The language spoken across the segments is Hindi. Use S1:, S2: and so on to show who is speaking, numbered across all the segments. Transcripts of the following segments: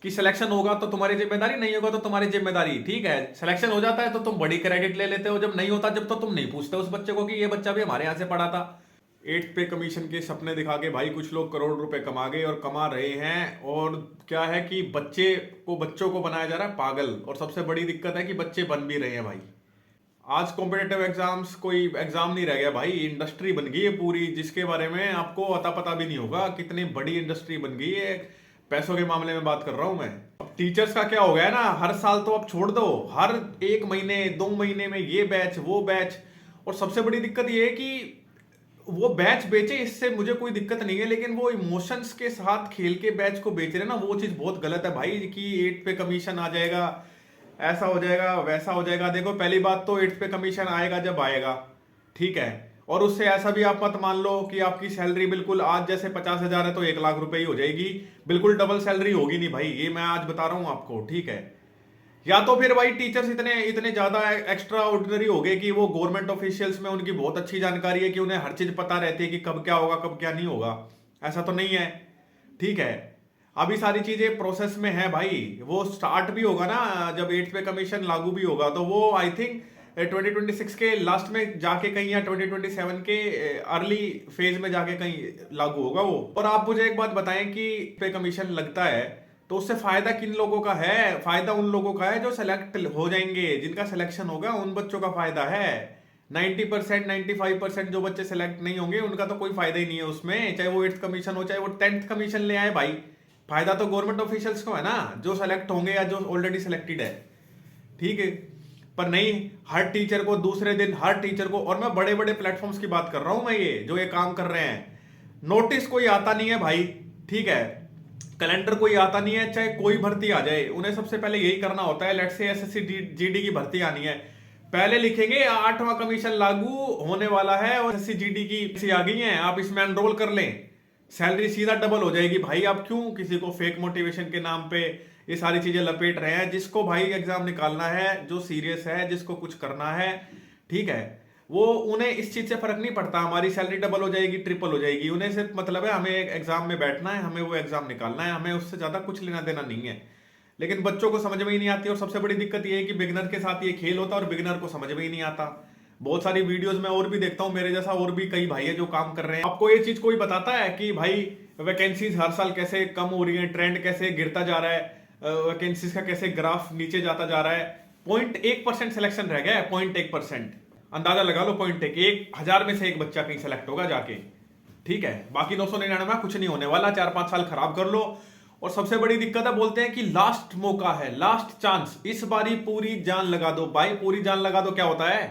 S1: कि सिलेक्शन होगा तो तुम्हारी जिम्मेदारी, नहीं होगा तो तुम्हारी जिम्मेदारी। ठीक है, सिलेक्शन हो जाता है तो तुम बड़ी क्रेडिट ले लेते हो, जब नहीं होता जब तो तुम नहीं पूछते उस बच्चे को कि ये बच्चा भी हमारे यहाँ से पढ़ा था। 8 पे कमीशन के सपने दिखा के भाई कुछ लोग करोड़ रुपए कमा गए और कमा रहे हैं। और क्या है कि बच्चों को बनाया जा रहा है पागल। और सबसे बड़ी दिक्कत है कि बच्चे बन भी रहे हैं भाई। आज कॉम्पिटेटिव एग्जाम्स कोई एग्जाम नहीं रह गया भाई, इंडस्ट्री बन गई है पूरी, जिसके बारे में आपको अता पता भी नहीं होगा कितनी बड़ी इंडस्ट्री बन गई है। पैसों के मामले में बात कर रहा हूं मैं। अब टीचर्स का क्या हो गया है ना, हर साल तो अब छोड़ दो, हर 1 महीने 2 महीने में ये बैच वो बैच। और सबसे बड़ी दिक्कत ये है कि वो बैच बेचे, इससे मुझे कोई दिक्कत नहीं है, लेकिन वो इमोशंस के साथ खेल के बैच को बेच रहे ना, वो चीज बहुत गलत है भाई। कि 8 पे कमीशन आ जाएगा, ऐसा हो जाएगा वैसा हो जाएगा। देखो पहली बात तो 8 पे कमीशन आएगा जब आएगा, ठीक है। और उससे ऐसा भी आप मत मान लो कि आपकी सैलरी बिल्कुल आज जैसे 50,000 है तो 1 लाख रुपए ही हो जाएगी। बिल्कुल डबल सैलरी होगी नहीं भाई, ये मैं आज बता रहा हूं आपको, ठीक है। या तो फिर भाई टीचर्स इतने इतने ज्यादा एक्स्ट्रा ऑर्डिनरी हो गए कि वो गवर्नमेंट ऑफिशियल्स में उनकी बहुत अच्छी जानकारी है कि उन्हें हर चीज पता रहती है कि कब क्या होगा कब क्या नहीं होगा। ऐसा तो नहीं है, ठीक है। अभी सारी चीजें प्रोसेस में है भाई। वो स्टार्ट भी होगा ना जब 8 पे कमीशन लागू भी होगा, तो वो आई थिंक 2026 के लास्ट में जाके कहीं या 2027 के अर्ली फेज में जाके कहीं लागू होगा वो। और आप मुझे एक बात बताएं कि पे कमीशन लगता है तो उससे फायदा किन लोगों का है? फायदा उन लोगों का है जो सेलेक्ट हो जाएंगे, जिनका सिलेक्शन होगा उन बच्चों का फायदा है। 90% 95% जो बच्चे सेलेक्ट नहीं होंगे उनका तो कोई फायदा ही नहीं है उसमें, चाहे वो 8th कमीशन हो चाहे वो 10th कमीशन ले आए भाई। फायदा तो गवर्नमेंट ऑफिशियल्स को है ना, जो सेलेक्ट होंगे या जो ऑलरेडी सिलेक्टेड है, ठीक है। पर नहीं, हर टीचर को दूसरे दिन हर टीचर को, और मैं बड़े बड़े प्लेटफॉर्म्स की बात कर रहा हूं मैं, ये जो ये काम कर रहे हैं, नोटिस कोई आता नहीं है भाई, ठीक है। कैलेंडर कोई आता नहीं है, चाहे कोई भर्ती आ जाए उन्हें सबसे पहले यही करना होता है। लेट्स से एसएससी जीडी की भर्ती आनी है, पहले लिखेंगे 8वां कमीशन लागू होने वाला है और एसएससी जीडी की आ गई है, आप इसमें एनरोल कर लें, सैलरी सीधा डबल हो जाएगी भाई। आप क्यों किसी को फेक मोटिवेशन के नाम पे ये सारी चीजें लपेट रहे हैं? जिसको भाई एग्जाम निकालना है, जो सीरियस है, जिसको कुछ करना है, ठीक है, वो उन्हें इस चीज से फर्क नहीं पड़ता हमारी सैलरी डबल हो जाएगी ट्रिपल हो जाएगी। उन्हें सिर्फ मतलब है हमें एक एग्जाम में बैठना है, हमें वो एग्जाम निकालना है, हमें उससे ज्यादा कुछ लेना देना नहीं है। लेकिन बच्चों को समझ में ही नहीं आती। और सबसे बड़ी दिक्कत ये है कि बिगनर के साथ ये खेल होता है और बिगनर को समझ में ही नहीं आता। बहुत सारी वीडियोस में और भी देखता हूं, मेरे जैसा और भी कई भाई है जो काम कर रहे हैं। आपको ये चीज कोई बताता है कि भाई वैकेंसीज हर साल कैसे कम हो रही है, ट्रेंड कैसे गिरता जा रहा है, वैकेंसीज का कैसे ग्राफ नीचे जाता जा रहा है? 0.1% सिलेक्शन रह गया है, 0.1%। अंदाजा लगा लो, 1,000 में से एक बच्चा कहीं सेलेक्ट होगा जाके, ठीक है। बाकी 999 कुछ नहीं होने वाला, 4-5 साल खराब कर लो। और सबसे बड़ी दिक्कत है, बोलते हैं कि लास्ट मौका है, लास्ट चांस, इस बारी पूरी जान लगा दो भाई। पूरी जान लगा दो क्या होता है?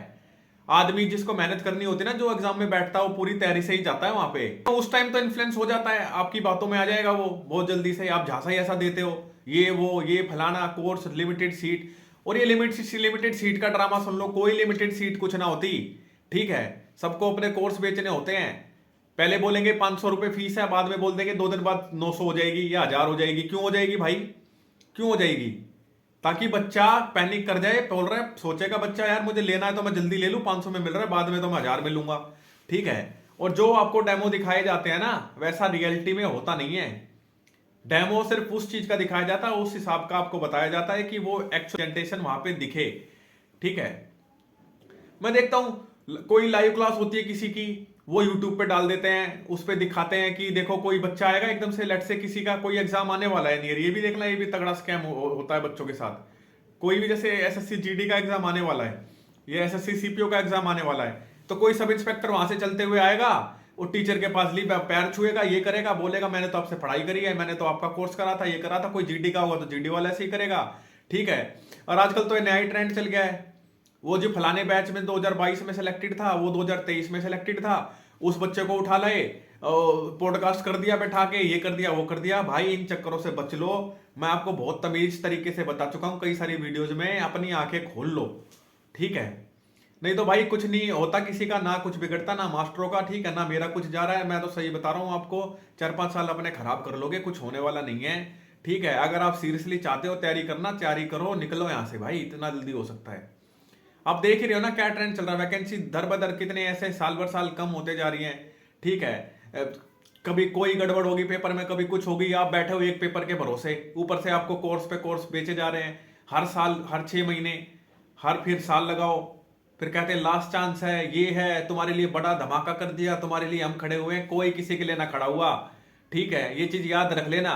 S1: आदमी जिसको मेहनत करनी होती है ना, जो एग्जाम में बैठता है वो पूरी तैयारी से ही जाता है वहां पे, तो उस टाइम तो इन्फ्लुएंस हो जाता है, आपकी बातों में आ जाएगा वो बहुत जल्दी से। आप झांसा ही ऐसा देते हो, ये वो ये फलाना कोर्स लिमिटेड सीट, और ये लिमिटेड सीट का ड्रामा सुन लो। कोई लिमिटेड सीट कुछ ना होती, ठीक है। सबको अपने कोर्स बेचने होते हैं। पहले बोलेंगे 500 रुपए फीस है, बाद में बोल देंगे 2 दिन बाद 900 हो जाएगी या 1000 हो जाएगी। क्यों हो जाएगी भाई, क्यों हो जाएगी? ताकि बच्चा पैनिक कर जाए, बोल रहा है, सोचेगा बच्चा यार मुझे लेना है तो मैं जल्दी ले लूं, 500 में मिल रहा है, बाद में तो मैं 1000 में लूंगा, ठीक है। और जो आपको डेमो दिखाए जाते हैं ना, वैसा रियलिटी में होता नहीं है। डेमो सिर्फ उस चीज का दिखाया जाता है, उस हिसाब का आपको बताया जाता है कि वो एक्चुअल प्रेजेंटेशन वहां पे दिखे, ठीक है। मैं देखता हूं कोई लाइव क्लास होती है किसी की, वो यूट्यूब पे डाल देते हैं, उस पे दिखाते हैं कि देखो कोई बच्चा आएगा एकदम से, लेट से किसी का कोई एग्जाम आने वाला है नियर, ये भी देखना, ये भी तगड़ा स्कैम होता है बच्चों के साथ। कोई भी जैसे एसएससी जीडी का एग्जाम आने वाला है या एसएससी सीपीओ का एग्जाम आने वाला है, तो कोई सब इंस्पेक्टर वहां से चलते हुए आएगा, वो टीचर के पास ली पैर छुएगा, ये करेगा, बोलेगा मैंने तो आपसे पढ़ाई करी है, मैंने तो आपका कोर्स करा था, ये करा था। कोई जीडी का होगा तो जीडी वाला ऐसे ही करेगा, ठीक है। और आजकल तो नया ही ट्रेंड चल गया है, वो जो फलाने बैच में 2022 में सिलेक्टेड था, वो 2023 में सिलेक्टेड था, उस बच्चे को उठा लाए, पॉडकास्ट कर दिया बैठा के, ये कर दिया वो कर दिया। भाई इन चक्करों से बच लो, मैं आपको बहुत तमीज तरीके से बता चुका हूं कई सारी वीडियोज में, अपनी आंखें खोल लो, ठीक है। नहीं तो भाई कुछ नहीं होता किसी का, ना कुछ बिगड़ता ना मास्टरों का, ठीक है, ना मेरा कुछ जा रहा है। मैं तो सही बता रहा हूं आपको, 4-5 साल अपने खराब कर लोगे, कुछ होने वाला नहीं है, ठीक है। अगर आप सीरियसली चाहते हो तैयारी करना, तैयारी करो, निकलो यहां से भाई, इतना जल्दी हो सकता है। आप देख ही रहे हो ना क्या ट्रेंड चल रहा है, वैकेंसी दर बदर कितने ऐसे साल भर साल कम होते जा रही हैं, ठीक है। कभी कोई गड़बड़ होगी पेपर में, कभी कुछ होगी, आप बैठे हो एक पेपर के भरोसे, ऊपर से आपको कोर्स पे कोर्स बेचे जा रहे हैं हर साल, हर 6 महीने, हर फिर साल लगाओ, फिर कहते हैं लास्ट चांस है, ये है, तुम्हारे लिए बड़ा धमाका कर दिया, तुम्हारे लिए हम खड़े हुए हैं, कोई किसी के लिए ना खड़ा हुआ। ठीक है, ये चीज याद रख लेना।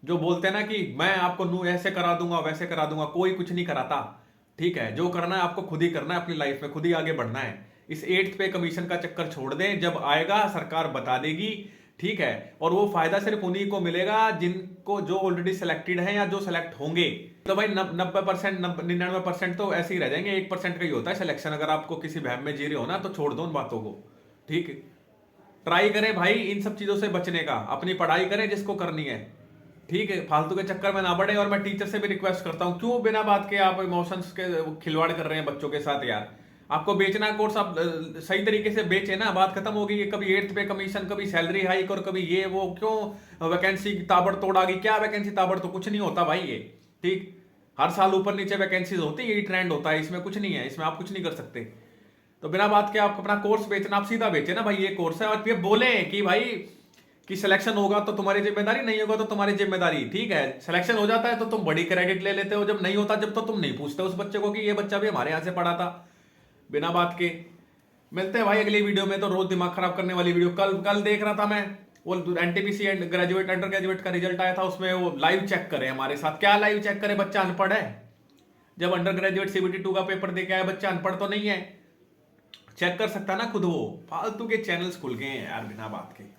S1: जो बोलते हैं ना कि मैं आपको नू ऐसे करा दूंगा वैसे करा दूंगा, कोई कुछ नहीं कराता। ठीक है, जो करना है आपको खुद ही करना है, अपनी लाइफ में खुद ही आगे बढ़ना है। इस 8th पे कमीशन का चक्कर छोड़ दें, जब आएगा सरकार बता देगी। ठीक है, और वो फायदा सिर्फ उन्हीं को मिलेगा जिनको, जो ऑलरेडी सिलेक्टेड है या जो सिलेक्ट होंगे। तो भाई 90%, 99% तो ऐसे ही रह जाएंगे, 1% का ही होता है सिलेक्शन। अगर आपको किसी वहम में जी रहे हो ना, तो छोड़ दो उन बातों को। ठीक है, ट्राई करें भाई इन सब चीजों से बचने का, अपनी पढ़ाई करें जिसको करनी है। ठीक है, फालतू के चक्कर में ना बढ़े। और मैं टीचर से भी रिक्वेस्ट करता हूं, क्यों बिना बात के आप इमोशंस के खिलवाड़ कर रहे हैं बच्चों के साथ यार। आपको बेचना कोर्स, आप सही तरीके से बेचे ना, बात खत्म होगी। कभी 8th पे कमीशन, कभी सैलरी हाइक, और कभी ये वो, क्यों वैकेंसी ताबड़तोड़ आ गई। क्या वैकेंसी ताबड़, तो कुछ नहीं होता भाई ये। ठीक, हर साल ऊपर नीचे वैकेंसीज होती है, यही ट्रेंड होता है, इसमें कुछ नहीं है, इसमें आप कुछ नहीं कर सकते। तो बिना बात के आप अपना कोर्स बेचना, आप सीधा बेचे ना भाई ये कोर्स है, और फिर बोले कि भाई कि सिलेक्शन होगा तो तुम्हारी जिम्मेदारी, नहीं होगा तो तुम्हारी जिम्मेदारी। ठीक है, सिलेक्शन हो जाता है तो तुम बड़ी क्रेडिट ले लेते हो, जब नहीं होता जब तो तुम नहीं पूछते उस बच्चे को कि ये बच्चा भी हमारे यहाँ से पढ़ा था। बिना बात के। मिलते हैं भाई अगली वीडियो में। तो रोज दिमाग खराब करने वाली वीडियो, कल देख रहा था मैं, वो NTPC and graduate under graduate का रिजल्ट आया था, उसमें वो लाइव चेक करे हमारे साथ। क्या लाइव चेक करे, बच्चा अनपढ़ है? जब अंडर ग्रेजुएट CBT 2 का पेपर दे के आया, बच्चा अनपढ़ तो नहीं है? चेक कर सकता ना खुद वो। फालतू के चैनल्स खुल गए हैं यार बिना बात के।